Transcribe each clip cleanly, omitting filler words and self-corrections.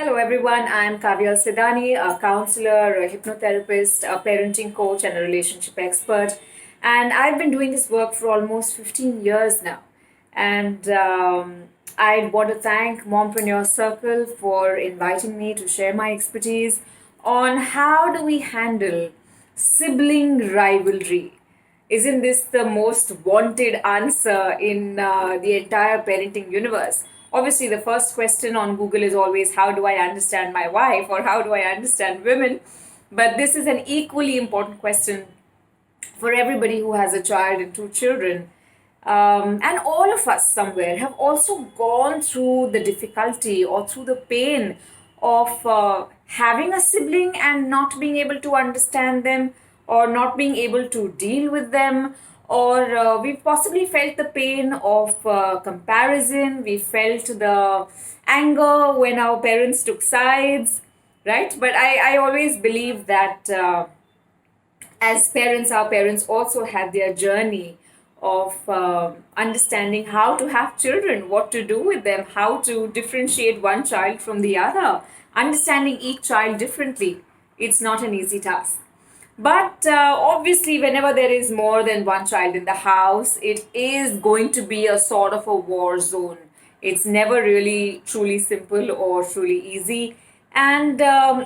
Hello everyone, I'm Kavyal Sedani, a counselor, a hypnotherapist, a parenting coach, and a relationship expert. And I've been doing this work for almost 15 years now. And I want to thank Mompreneur Circle for inviting me to share my expertise on how do we handle sibling rivalry. Isn't this the most wanted answer in the entire parenting universe? Obviously, the first question on Google is always, how do I understand my wife, or how do I understand women? But this is an equally important question for everybody who has a child and two children. And all of us somewhere have also gone through the difficulty or through the pain of having a sibling and not being able to understand them, or not being able to deal with them, or we've possibly felt the pain of comparison. We felt the anger when our parents took sides, right? But I always believe that as parents, our parents also had their journey of understanding how to have children, what to do with them, how to differentiate one child from the other, understanding each child differently. It's not an easy task. But obviously, whenever there is more than one child in the house, it is going to be a sort of a war zone. It's never really truly simple or truly easy. And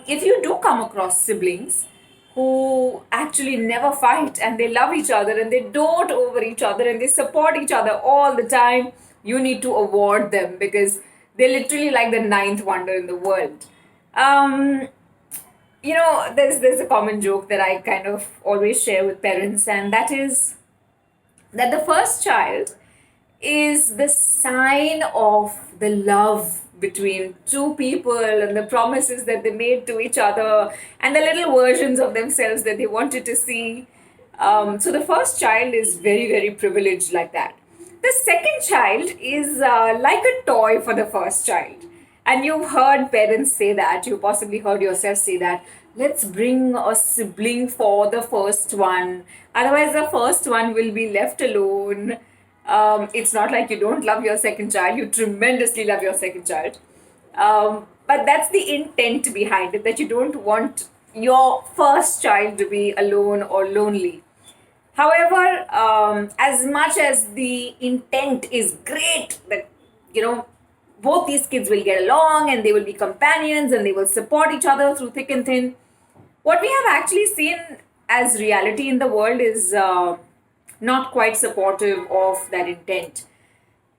if you do come across siblings who actually never fight and they love each other and they dote over each other and they support each other all the time, you need to award them, because they're literally like the ninth wonder in the world. Um, there's a common joke that I kind of always share with parents, and that is that the first child is the sign of the love between two people and the promises that they made to each other and the little versions of themselves that they wanted to see. So the first child is very, very privileged like that. The second child is like a toy for the first child. And you've heard parents say that, you possibly heard yourself say that, let's bring a sibling for the first one. Otherwise, the first one will be left alone. It's not like you don't love your second child, you tremendously love your second child. But that's the intent behind it, that you don't want your first child to be alone or lonely. However, as much as the intent is great, that, both these kids will get along and they will be companions and they will support each other through thick and thin, what we have actually seen as reality in the world is not quite supportive of that intent.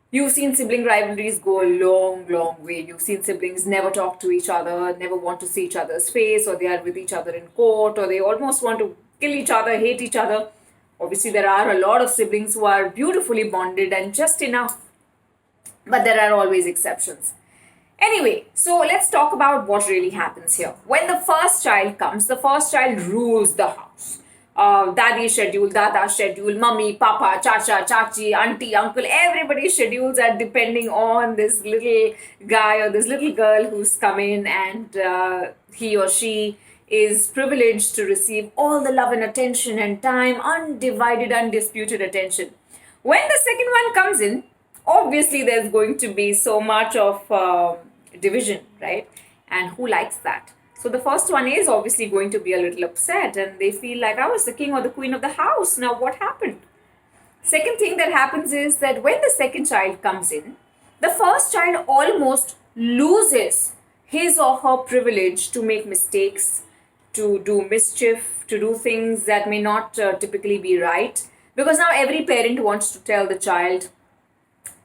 You've seen sibling rivalries go a long, long way. You've seen siblings never talk to each other, never want to see each other's face, or they are with each other in court, or they almost want to kill each other, hate each other. Obviously, there are a lot of siblings who are beautifully bonded and just enough, but there are always exceptions. Anyway, so let's talk about what really happens here. When the first child comes, the first child rules the house. Daddy's schedule, Dada's schedule, mummy, papa, chacha, chachi, auntie, uncle, everybody's schedules are depending on this little guy or this little girl who's come in, and he or she is privileged to receive all the love and attention and time, undivided, undisputed attention. When the second one comes in, obviously there's going to be so much of division, right? And who likes that? So the first one is obviously going to be a little upset, and they feel like, I was the king or the queen of the house. Now what happened? Second thing that happens is that when the second child comes in, the first child almost loses his or her privilege to make mistakes, to do mischief, to do things that may not typically be right. Because now every parent wants to tell the child,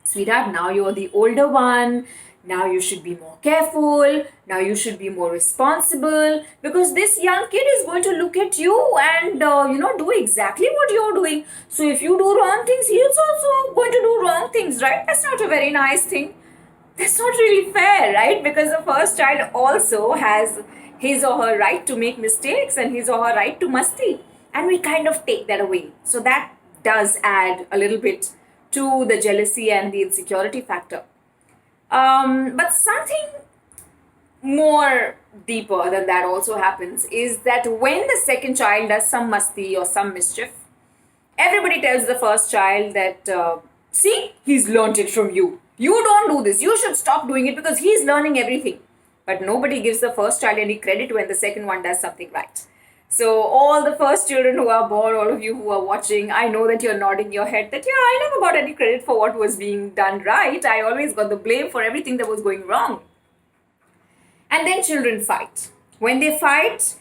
sweetheart, now you're the older one. Now you should be more careful. Now you should be more responsible, because this young kid is going to look at you and, do exactly what you're doing. So if you do wrong things, he's also going to do wrong things, right? That's not a very nice thing. That's not really fair, right? Because the first child also has his or her right to make mistakes and his or her right to musty. And we kind of take that away. So that does add a little bit to the jealousy and the insecurity factor. But something more deeper than that also happens is that when the second child does some musty or some mischief, everybody tells the first child that, see, he's learnt it from you. You don't do this. You should stop doing it because he's learning everything. But nobody gives the first child any credit when the second one does something right. So all the first children who are born, all of you who are watching, I know that you're nodding your head that, yeah, I never got any credit for what was being done right. I always got the blame for everything that was going wrong. And then children fight. When they fight,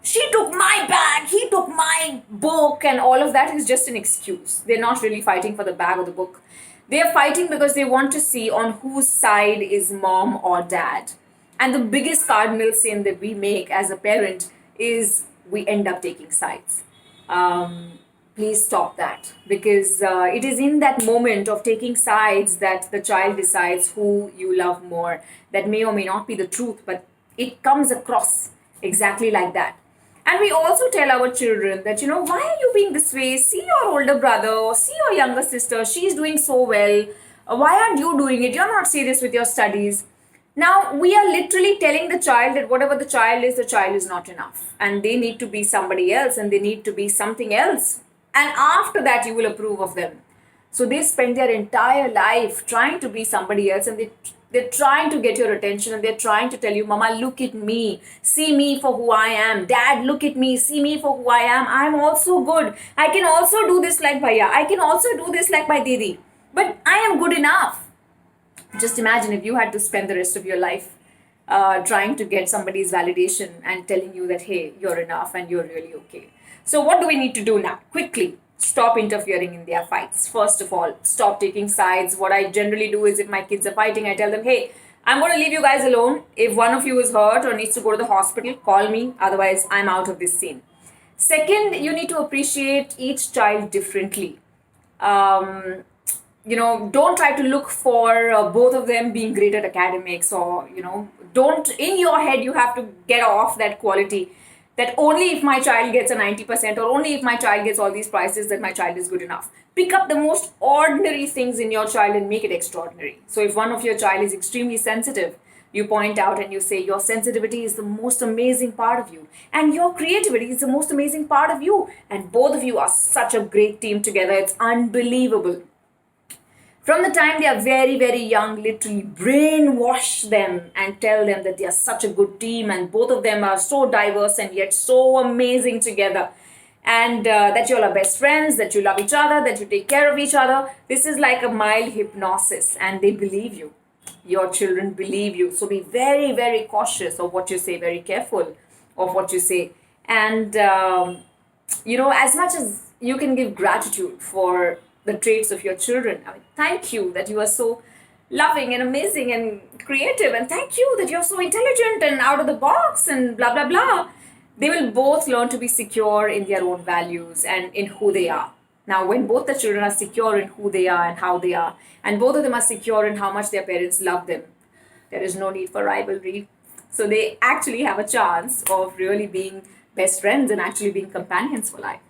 she took my bag, he took my book, and all of that is just an excuse. They're not really fighting for the bag or the book. They're fighting because they want to see on whose side is mom or dad. And the biggest cardinal sin that we make as a parent is we end up taking sides. Please stop that, because it is in that moment of taking sides that the child decides who you love more. That may or may not be the truth, but it comes across exactly like that. And we also tell our children that, why are you being this way? See your older brother or see your younger sister, she's doing so well. Why aren't you doing it? You're not serious with your studies. Now, we are literally telling the child that whatever the child is not enough. And they need to be somebody else, and they need to be something else. And after that, you will approve of them. So they spend their entire life trying to be somebody else, and they're trying to get your attention, and they're trying to tell you, Mama, look at me. See me for who I am. Dad, look at me. See me for who I am. I'm also good. I can also do this like Bhaiya. I can also do this like my Didi. But I am good enough. Just imagine if you had to spend the rest of your life trying to get somebody's validation and telling you that, hey, you're enough and you're really okay. So what do we need to do now? Quickly, stop interfering in their fights. First of all, stop taking sides. What I generally do is if my kids are fighting, I tell them, hey, I'm going to leave you guys alone. If one of you is hurt or needs to go to the hospital, call me. Otherwise, I'm out of this scene. Second, you need to appreciate each child differently. Don't try to look for both of them being great at academics, or, don't, in your head, you have to get off that quality that only if my child gets a 90% or only if my child gets all these prizes that my child is good enough. Pick up the most ordinary things in your child and make it extraordinary. So if one of your child is extremely sensitive, you point out and you say your sensitivity is the most amazing part of you, and your creativity is the most amazing part of you, and both of you are such a great team together. It's unbelievable. From the time they are very, very young, literally brainwash them and tell them that they are such a good team, and both of them are so diverse and yet so amazing together. And that you all are best friends, that you love each other, that you take care of each other. This is like a mild hypnosis, and they believe you. Your children believe you. So be very, very cautious of what you say, very careful of what you say. And, as much as you can give gratitude for the traits of your children. I mean, thank you that you are so loving and amazing and creative, and thank you that you're so intelligent and out of the box and blah, blah, blah. They will both learn to be secure in their own values and in who they are. Now, when both the children are secure in who they are and how they are, and both of them are secure in how much their parents love them, there is no need for rivalry. So they actually have a chance of really being best friends and actually being companions for life.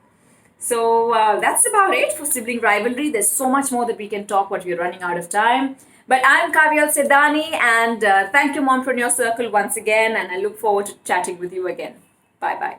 So that's about it for Sibling Rivalry. There's so much more that we can talk, but we're running out of time. But I'm Kavyal Sedani, and thank you, Mompreneur Circle, once again, and I look forward to chatting with you again. Bye-bye.